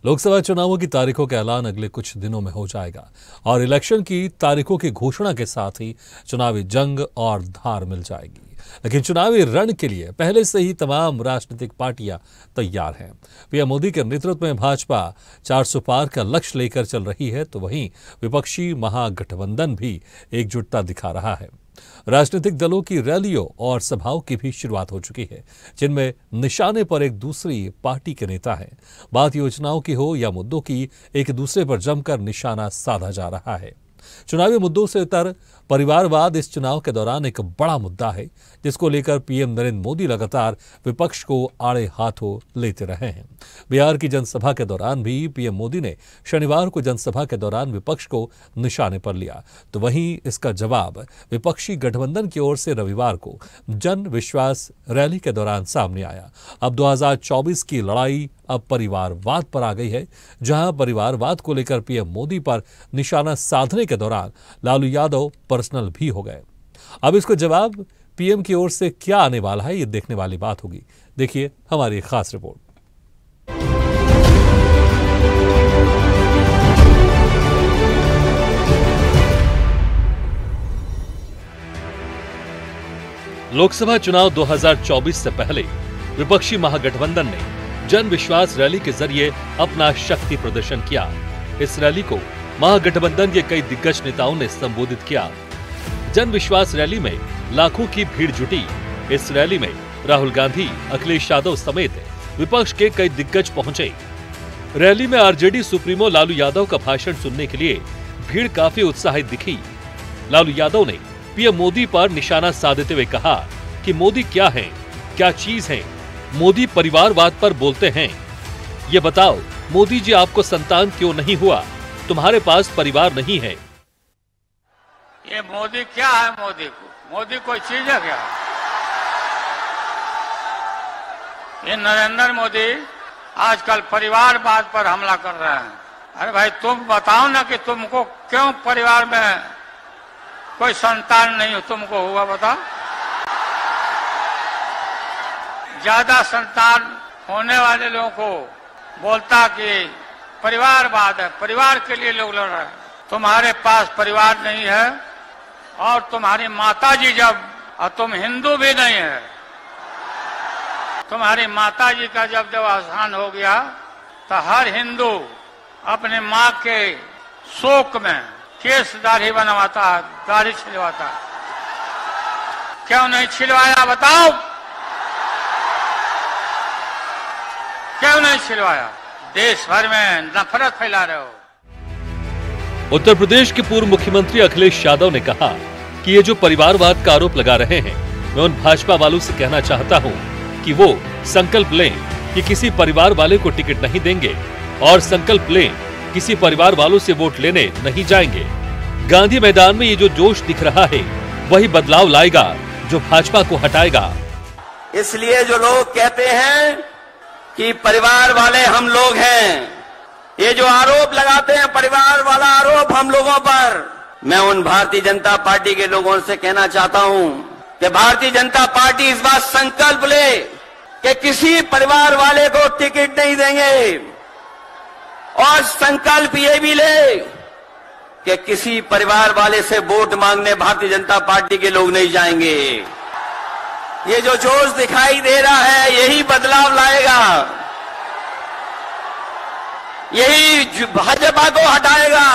लोकसभा चुनावों की तारीखों का ऐलान अगले कुछ दिनों में हो जाएगा और इलेक्शन की तारीखों की घोषणा के साथ ही चुनावी जंग और धार मिल जाएगी। लेकिन चुनावी रण के लिए पहले से ही तमाम राजनीतिक पार्टियां तैयार हैं। पीएम मोदी के नेतृत्व में भाजपा 400 पार का लक्ष्य लेकर चल रही है, तो वहीं विपक्षी महागठबंधन भी एकजुटता दिखा रहा है। राजनीतिक दलों की रैलियों और सभाओं की भी शुरुआत हो चुकी है, जिनमें निशाने पर एक दूसरी पार्टी के नेता हैं। बात योजनाओं की हो या मुद्दों की, एक दूसरे पर जमकर निशाना साधा जा रहा है। चुनावी मुद्दों से उतर परिवारवाद इस चुनाव के दौरान एक बड़ा मुद्दा है, जिसको लेकर पीएम नरेंद्र मोदी लगातार विपक्ष को आड़े हाथों लेते रहे हैं। बिहार की जनसभा के दौरान भी पीएम मोदी ने शनिवार को जनसभा के दौरान विपक्ष को निशाने पर लिया, तो वहीं इसका जवाब विपक्षी गठबंधन की ओर से रविवार को जन विश्वास रैली के दौरान सामने आया। अब 2024 की लड़ाई अब परिवारवाद पर आ गई है, जहां परिवारवाद को लेकर पीएम मोदी पर निशाना साधने के दौरान लालू यादव पर्सनल भी हो गए। अब इसको जवाब पीएम की ओर से क्या आने वाला है, ये देखने वाली बात होगी। देखिए हमारी खास रिपोर्ट। लोकसभा चुनाव 2024 से पहले विपक्षी महागठबंधन ने जन विश्वास रैली के जरिए अपना शक्ति प्रदर्शन किया। इस रैली को महागठबंधन के कई दिग्गज नेताओं ने संबोधित किया। जन विश्वास रैली में लाखों की भीड़ जुटी। इस रैली में राहुल गांधी, अखिलेश यादव समेत विपक्ष के कई दिग्गज पहुंचे। रैली में आरजेडी सुप्रीमो लालू यादव का भाषण सुनने के लिए भीड़ काफी उत्साहित दिखी। लालू यादव ने पीएम मोदी पर निशाना साधते हुए कहा कि मोदी क्या है, क्या चीज है। मोदी परिवारवाद पर बोलते हैं। ये बताओ मोदी जी, आपको संतान क्यों नहीं हुआ? तुम्हारे पास परिवार नहीं है। ये मोदी क्या है? मोदी कोई चीज है क्या? ये नरेंद्र मोदी आजकल परिवारवाद पर हमला कर रहे हैं। अरे भाई, तुम बताओ ना कि तुमको क्यों परिवार में कोई संतान नहीं तुमको हुआ, बताओ। ज्यादा संतान होने वाले लोगों को बोलता कि परिवारवाद है, परिवार के लिए लोग लड़ रहे हैं। तुम्हारे पास परिवार नहीं है और तुम्हारी माताजी जब, और तुम हिंदू भी नहीं है, तुम्हारी माताजी का जब देहावसान हो गया तो हर हिंदू अपने माँ के शोक में केस दाढ़ी बनवाता है, दाढ़ी छिलवाता है। क्यों नहीं छिलवाया, बताओ? क्यों नहीं छिलवाया? देश भर में नफरत फैला रहे हो। उत्तर प्रदेश के पूर्व मुख्यमंत्री अखिलेश यादव ने कहा कि ये जो परिवारवाद का आरोप लगा रहे हैं, मैं उन भाजपा वालों से कहना चाहता हूं कि वो संकल्प लें कि किसी परिवार वाले को टिकट नहीं देंगे और संकल्प लें किसी परिवार वालों से वोट लेने नहीं जाएंगे। गांधी मैदान में ये जो जोश दिख रहा है, वही बदलाव लाएगा जो भाजपा को हटाएगा। इसलिए जो लोग कहते हैं कि परिवार वाले हम लोग हैं, ये जो आरोप लगाते हैं परिवार वाला आरोप हम लोगों पर, मैं उन भारतीय जनता पार्टी के लोगों से कहना चाहता हूं कि भारतीय जनता पार्टी इस बात संकल्प ले कि किसी परिवार वाले को टिकट नहीं देंगे और संकल्प ये भी ले कि किसी परिवार वाले से वोट मांगने भारतीय जनता पार्टी के लोग नहीं जाएंगे। ये जो जोश दिखाई दे रहा है, यही बदलाव लाएगा, यही भाजपा को हटाएगा।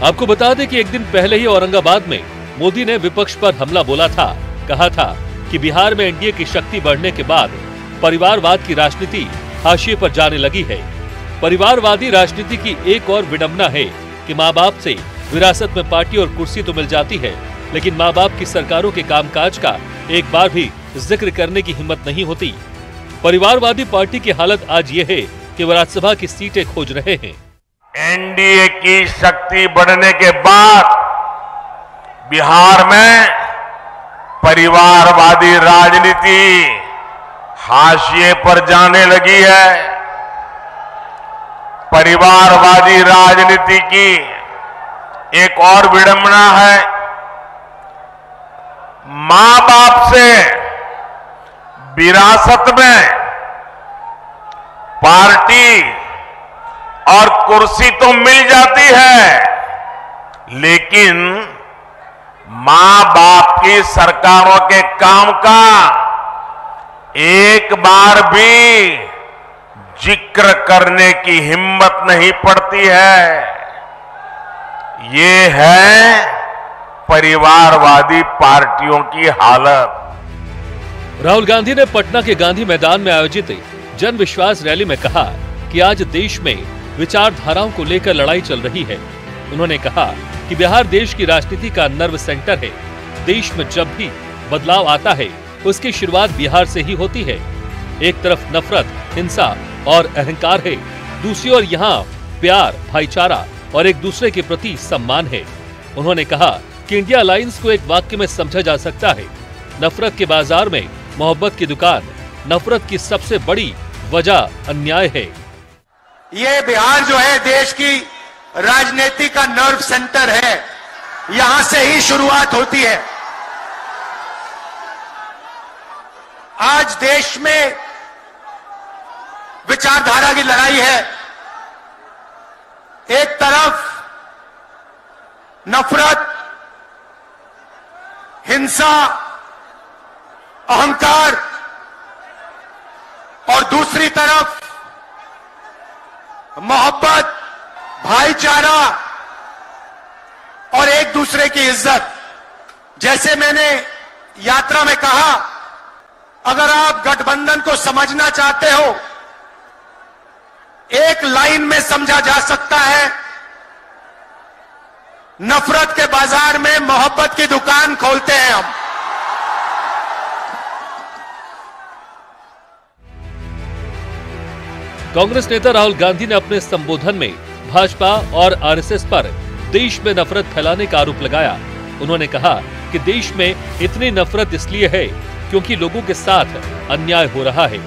आपको बता दें कि एक दिन पहले ही औरंगाबाद में मोदी ने विपक्ष पर हमला बोला था। कहा था कि बिहार में एनडीए की शक्ति बढ़ने के बाद परिवारवाद की राजनीति हाशिए पर जाने लगी है। परिवारवादी राजनीति की एक और विडंबना है कि माँ बाप से विरासत में पार्टी और कुर्सी तो मिल जाती है, लेकिन माँ बाप की सरकारों के कामकाज का एक बार भी जिक्र करने की हिम्मत नहीं होती। परिवारवादी पार्टी की हालत आज ये है कि वो राज्यसभा की सीटें खोज रहे हैं। एनडीए की शक्ति बढ़ने के बाद बिहार में परिवारवादी राजनीति हाशिए पर जाने लगी है। परिवारवादी राजनीति की एक और विडंबना है, मां बाप से विरासत में पार्टी और कुर्सी तो मिल जाती है, लेकिन मां बाप की सरकारों के काम का एक बार भी जिक्र करने की हिम्मत नहीं पड़ती है। ये है परिवारवादी पार्टियों की हालत। राहुल गांधी ने पटना के गांधी मैदान में आयोजित जन विश्वास रैली में कहा कि आज देश में विचारधाराओं को लेकर लड़ाई चल रही है। उन्होंने कहा कि बिहार देश की राजनीति का नर्व सेंटर है। देश में जब भी बदलाव आता है उसकी शुरुआत बिहार से ही होती है। एक तरफ नफरत, हिंसा और अहंकार है, दूसरी ओर यहाँ प्यार, भाईचारा और एक दूसरे के प्रति सम्मान है। उन्होंने कहा कि इंडिया अलायंस को एक वाक्य में समझा जा सकता है, नफरत के बाजार में मोहब्बत की दुकान। नफरत की सबसे बड़ी वजह अन्याय है। ये बिहार जो है देश की राजनीति का नर्व सेंटर है, यहां से ही शुरुआत होती है। आज देश में विचारधारा की लड़ाई है। एक तरफ नफरत, हिंसा, अहंकार और दूसरी तरफ मोहब्बत, भाईचारा और एक दूसरे की इज्जत। जैसे मैंने यात्रा में कहा, अगर आप गठबंधन को समझना चाहते हो, एक लाइन में समझा जा सकता है, नफरत के बाजार में मोहब्बत की दुकान खोलते हैं हम। कांग्रेस नेता राहुल गांधी ने अपने संबोधन में भाजपा और आरएसएस पर देश में नफरत फैलाने का आरोप लगाया। उन्होंने कहा कि देश में इतनी नफरत इसलिए है क्योंकि लोगों के साथ अन्याय हो रहा है।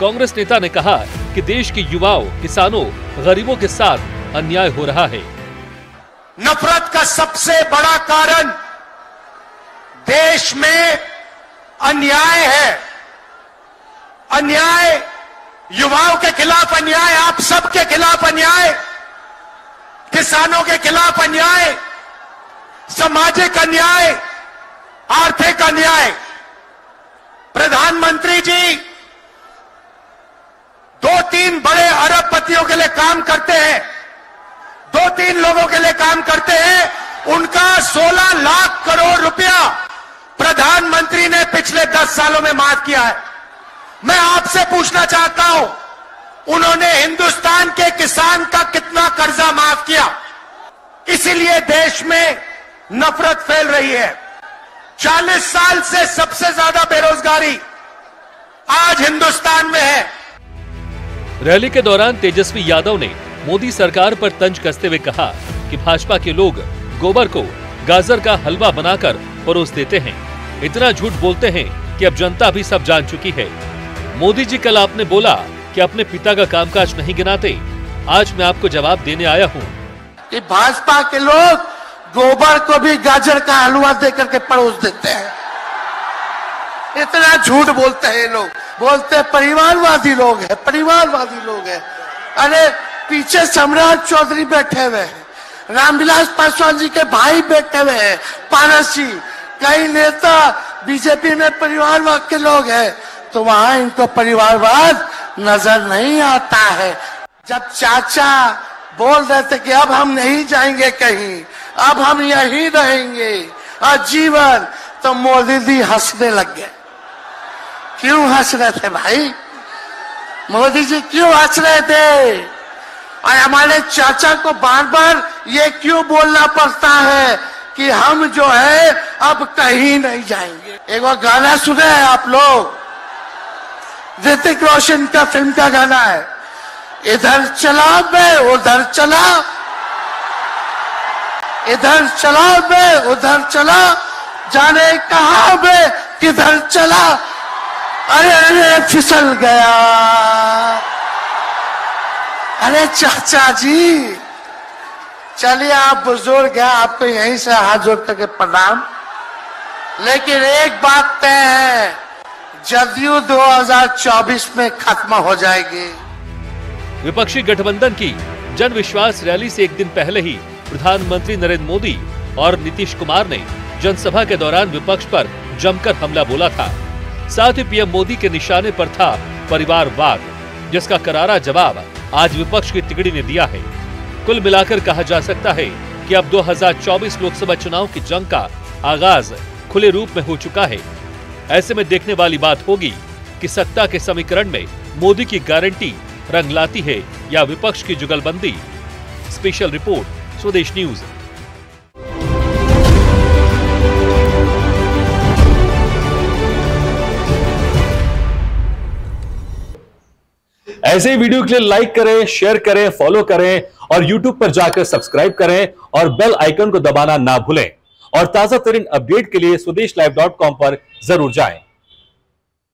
कांग्रेस नेता ने कहा कि देश के युवाओं, किसानों, गरीबों के साथ अन्याय हो रहा है। नफरत का सबसे बड़ा कारण देश में अन्याय है। अन्याय, युवाओं के खिलाफ अन्याय, आप सबके खिलाफ अन्याय, किसानों के खिलाफ अन्याय, सामाजिक अन्याय, आर्थिक अन्याय। प्रधानमंत्री जी 2-3 बड़े अरबपतियों के लिए काम करते हैं, 2-3 लोगों के लिए काम करते हैं। उनका 16 लाख करोड़ रुपया प्रधानमंत्री ने पिछले 10 सालों में माफ किया है। मैं आपसे पूछना चाहता हूं, उन्होंने हिंदुस्तान के किसान का कितना कर्जा माफ किया? इसीलिए देश में नफरत फैल रही है। 40 साल से सबसे ज्यादा बेरोजगारी आज हिंदुस्तान में है। रैली के दौरान तेजस्वी यादव ने मोदी सरकार पर तंज कसते हुए कहा कि भाजपा के लोग गोबर को गाजर का हलवा बनाकर परोस देते हैं। इतना झूठ बोलते हैं कि अब जनता भी सब जान चुकी है। मोदी जी, कल आपने बोला कि अपने पिता का कामकाज नहीं गिनाते। आज मैं आपको जवाब देने आया हूँ कि भाजपा के लोग गोबर को भी गाजर का हलवा देकर के परोस देते हैं। इतना झूठ बोलते हैं लोग। बोलते परिवारवादी लोग हैं, परिवारवादी लोग हैं। अरे पीछे सम्राट चौधरी बैठे हुए हैं, रामविलास पासवान जी के भाई बैठे हुए हैं, पारस जी, कई नेता बीजेपी में परिवारवाद के लोग हैं, तो वहां इनको परिवारवाद नजर नहीं आता है। जब चाचा बोल रहे थे कि अब हम नहीं जाएंगे कहीं, अब हम यहीं रहेंगे आजीवन, तो मोदी जी हंसने लग गए। क्यों हंस रहे थे भाई? मोदी जी क्यों हंस रहे थे? और हमारे चाचा को बार बार ये क्यों बोलना पड़ता है कि हम जो है अब कहीं नहीं जाएंगे? एक बार गाना सुने हैं आप लोग, ऋतिक रोशन का फिल्म का गाना है, इधर चला मैं उधर चला, इधर चला मैं उधर चला, जाने कहां मैं किधर चला, अरे अरे फिसल गया। अरे चाचा जी, चलिए आप बुजुर्ग हैं, आपको यहीं से हाथ जोड़ करके प्रणाम। लेकिन एक बात तय है, जदयू 2024 में खत्म हो जाएगी। विपक्षी गठबंधन की जन विश्वास रैली से एक दिन पहले ही प्रधानमंत्री नरेंद्र मोदी और नीतीश कुमार ने जनसभा के दौरान विपक्ष पर जमकर हमला बोला था। साथ ही पीएम मोदी के निशाने पर था परिवारवाद, जिसका करारा जवाब आज विपक्ष की तिगड़ी ने दिया है। कुल मिलाकर कहा जा सकता है कि अब 2024 लोकसभा चुनाव की जंग का आगाज खुले रूप में हो चुका है। ऐसे में देखने वाली बात होगी कि सत्ता के समीकरण में मोदी की गारंटी रंग लाती है या विपक्ष की जुगलबंदी। स्पेशल रिपोर्ट, स्वदेश न्यूज। ऐसे ही वीडियो के लिए लाइक करें, शेयर करें, फॉलो करें और YouTube पर जाकर सब्सक्राइब करें और बेल आइकन को दबाना ना भूलें। और ताजा तरीन अपडेट के लिए swedeshlive.com पर जरूर जाएं।